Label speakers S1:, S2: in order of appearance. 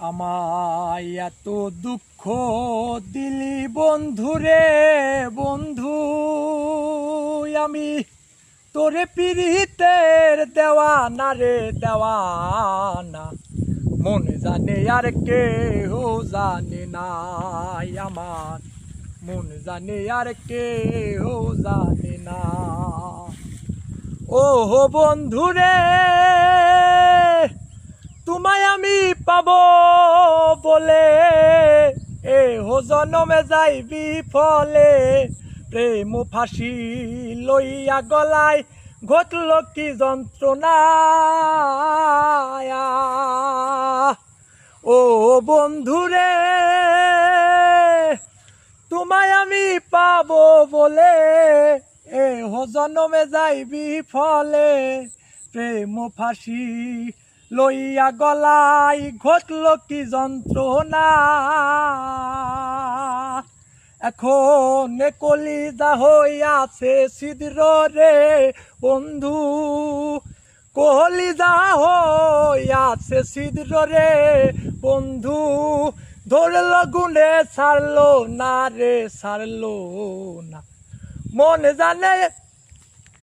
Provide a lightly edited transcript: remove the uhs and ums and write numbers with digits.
S1: আমায় এত দুঃখ দিলি বন্ধুরে বন্ধু, আমি তোরে পিরিতের দেওয়ানা রে দেওয়ানা। মন জানে আর কেহ জানে না, আমার মন জানে আর কেহ জানে না। ও বন্ধুরে তোমায় আমি পাবো বলে জনমে যাইবি ফলে। প্রেম ফাঁসি লইয়া গলায় ঘটল কি যন্ত্রণা। ও বন্ধুরে তোমায় আমি পাবো বলে জনমে যাইবি ফলে। প্রেম ফাঁসি লইয়া গলায় ঘটল কি যন্ত্রণা। এখন কলিজা হইয়াছে ছিদ্র রে বন্ধু, কলিজা হইয়াছে ছিদ্র রে বন্ধু। ধরল গুনে ছাড়লো না রে ছাড়লো না। মন জানে